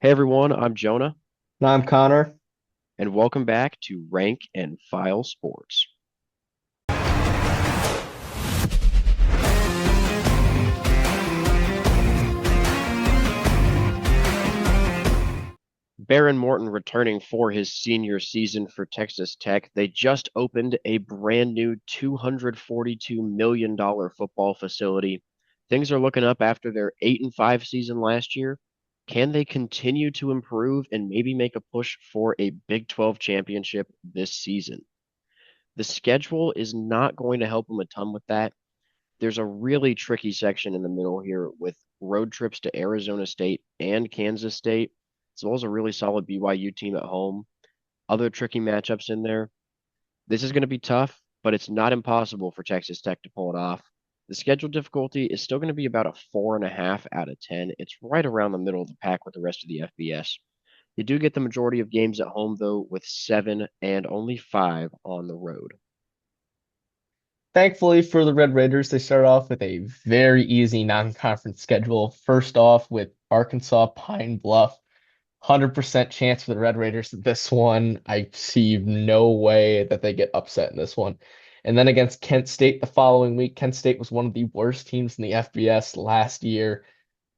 Hey everyone, I'm Jonah, And I'm Connor. and welcome back to Rank and File Sports. Baron Morton returning for his senior season for Texas Tech. They just opened a brand new $242 million football facility. Things are looking up after their 8-5 season last year. Can they continue to improve and maybe make a push for a Big 12 championship this season? The schedule is not going to help them a ton with that. There's a really tricky section in the middle here with road trips to Arizona State and Kansas State, as well as a really solid BYU team at home. Other tricky matchups in there. This is going to be tough, but it's not impossible for Texas Tech to pull it off. The schedule difficulty is still going to be about a 4.5 out of 10. It's right around the middle of the pack with the rest of the FBS. They do get the majority of games at home, though, with 7 and only 5 on the road. Thankfully for the Red Raiders, they start off with a very easy non-conference schedule. First off with Arkansas Pine Bluff. 100% chance for the Red Raiders in this one. I see no way that they get upset in this one. And then against Kent State the following week. Kent State was one of the worst teams in the FBS last year.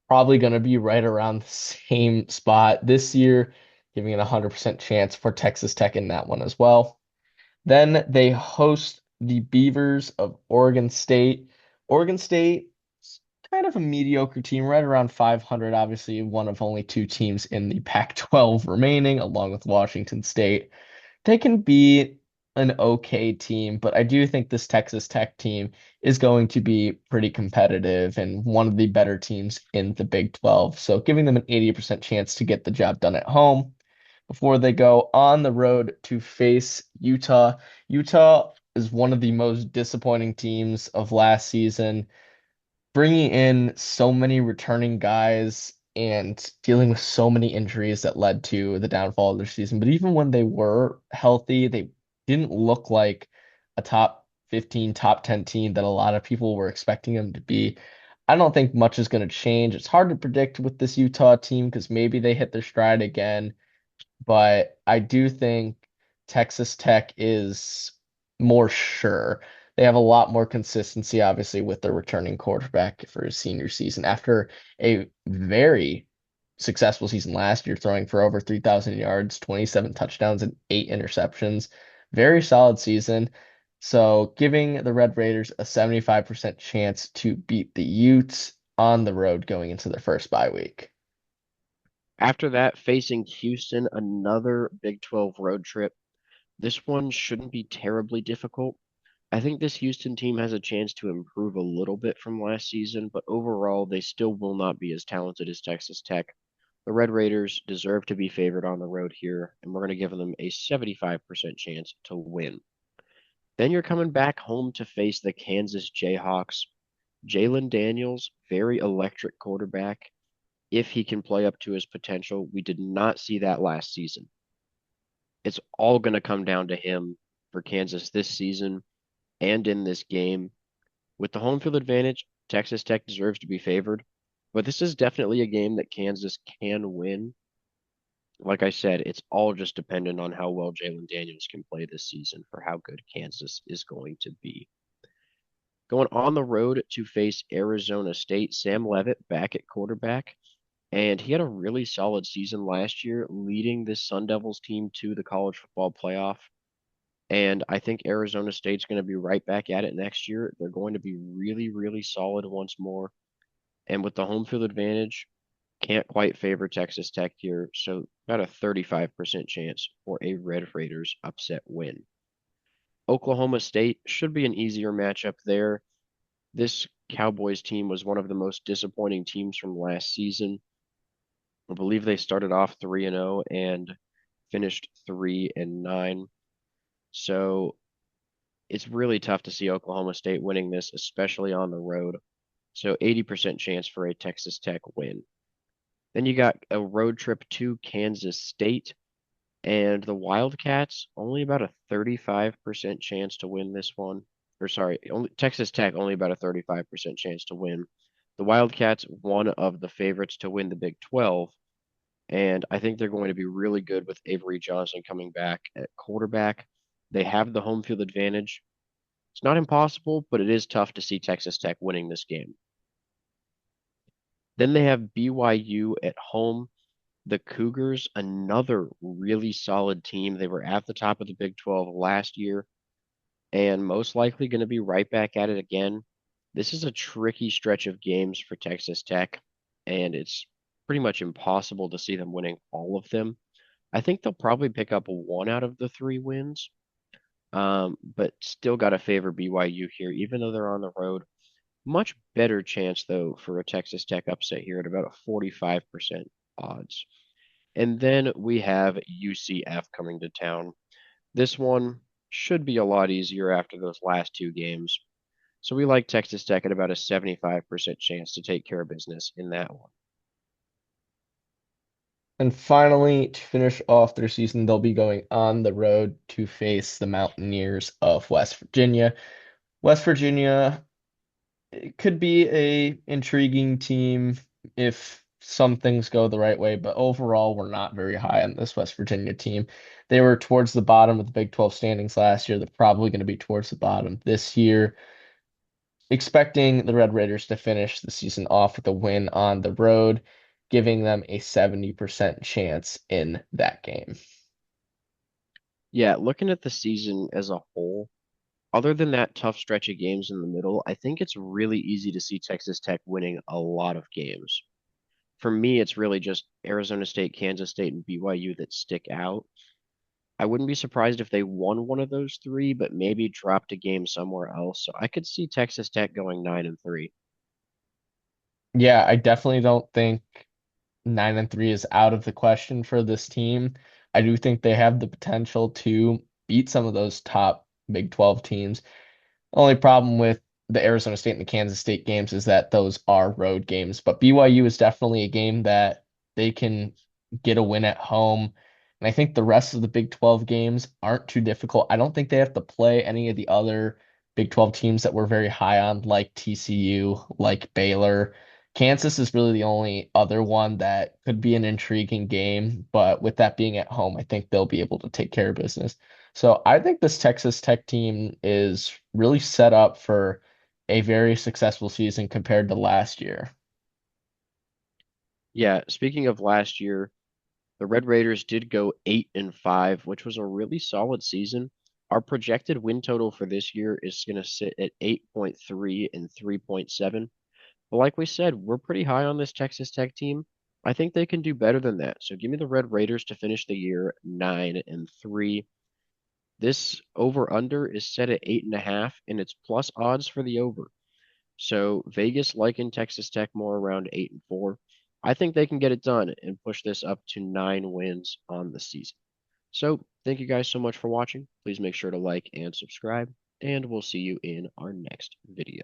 Probably going to be right around the same spot this year, giving it a 100% chance for Texas Tech in that one as well. Then they host the Beavers of Oregon State. Oregon State is kind of a mediocre team, right around 500, obviously one of only two teams in the Pac-12 remaining, along with Washington State. They can be an okay team, but I do think this Texas Tech team is going to be pretty competitive and one of the better teams in the Big 12. So giving them an 80% chance to get the job done at home before they go on the road to face Utah. Utah is one of the most disappointing teams of last season, bringing in so many returning guys and dealing with so many injuries that led to the downfall of their season. But even when they were healthy, they didn't look like a top 15, top 10 team that a lot of people were expecting them to be. I don't think much is going to change. It's hard to predict with this Utah team because maybe they hit their stride again, but I do think Texas Tech is more sure. They have a lot more consistency, obviously, with their returning quarterback for his senior season after a very successful season last year, throwing for over 3,000 yards, 27 touchdowns, and 8 interceptions. Very solid season. So giving the Red Raiders a 75% chance to beat the Utes on the road going into their first bye week. After that, facing Houston, another Big 12 road trip. This one shouldn't be terribly difficult. I think this Houston team has a chance to improve a little bit from last season, but overall, they still will not be as talented as Texas Tech. The Red Raiders deserve to be favored on the road here, and we're going to give them a 75% chance to win. Then you're coming back home to face the Kansas Jayhawks. Jalen Daniels, very electric quarterback. If he can play up to his potential, we did not see that last season. It's all going to come down to him for Kansas this season and in this game. With the home field advantage, Texas Tech deserves to be favored, but this is definitely a game that Kansas can win. Like I said, it's all just dependent on how well Jalen Daniels can play this season for how good Kansas is going to be. Going on the road to face Arizona State, Sam Levitt back at quarterback, and he had a really solid season last year, leading this Sun Devils team to the college football playoff. And I think Arizona State's going to be right back at it next year. They're going to be really, really solid once more. And with the home field advantage, can't quite favor Texas Tech here. So about a 35% chance for a Red Raiders upset win. Oklahoma State should be an easier matchup there. This Cowboys team was one of the most disappointing teams from last season. I believe they started off 3-0 and finished 3-9. So it's really tough to see Oklahoma State winning this, especially on the road. So 80% chance for a Texas Tech win. Then you got a road trip to Kansas State, and the Wildcats only about a 35% chance to win this one. Or sorry, only Texas Tech only about a 35% chance to win. The Wildcats one of the favorites to win the Big 12, and I think they're going to be really good with Avery Johnson coming back at quarterback. They have the home field advantage. It's not impossible, but it is tough to see Texas Tech winning this game. Then they have BYU at home. The Cougars, another really solid team. They were at the top of the Big 12 last year and most likely going to be right back at it again. This is a tricky stretch of games for Texas Tech, and it's pretty much impossible to see them winning all of them. I think they'll probably pick up one out of the three wins, but still got to favor BYU here, even though they're on the road. Much better chance, though, for a Texas Tech upset here at about a 45% odds. And then we have UCF coming to town. This one should be a lot easier after those last two games. So we like Texas Tech at about a 75% chance to take care of business in that one. And finally, to finish off their season, they'll be going on the road to face the Mountaineers of West Virginia. West Virginia, it could be a intriguing team if some things go the right way, but overall, we're not very high on this West Virginia team. They were towards the bottom of the Big 12 standings last year. They're probably going to be towards the bottom this year. Expecting the Red Raiders to finish the season off with a win on the road, giving them a 70% chance in that game. Yeah, looking at the season as a whole, other than that tough stretch of games in the middle, I think it's really easy to see Texas Tech winning a lot of games. For me, it's really just Arizona State, Kansas State, and BYU that stick out. I wouldn't be surprised if they won one of those three, but maybe dropped a game somewhere else. So I could see Texas Tech going 9-3. Yeah, I definitely don't think 9-3 is out of the question for this team. I do think they have the potential to beat some of those top Big 12 teams. Only problem with the Arizona State and the Kansas State games is that those are road games. But BYU is definitely a game that they can get a win at home. And I think the rest of the Big 12 games aren't too difficult. I don't think they have to play any of the other Big 12 teams that we're very high on, like TCU, like Baylor. Kansas is really the only other one that could be an intriguing game. But with that being at home, I think they'll be able to take care of business. So I think this Texas Tech team is really set up for a very successful season compared to last year. Yeah, speaking of last year, the Red Raiders did go 8-5, which was a really solid season. Our projected win total for this year is going to sit at 8.3 and 3.7. But like we said, we're pretty high on this Texas Tech team. I think they can do better than that. So give me the Red Raiders to finish the year 9-3. This over under is set at 8.5, and it's plus odds for the over. So Vegas liking Texas Tech more around 8-4. I think they can get it done and push this up to 9 wins on the season. So thank you guys so much for watching. Please make sure to like and subscribe, and we'll see you in our next video.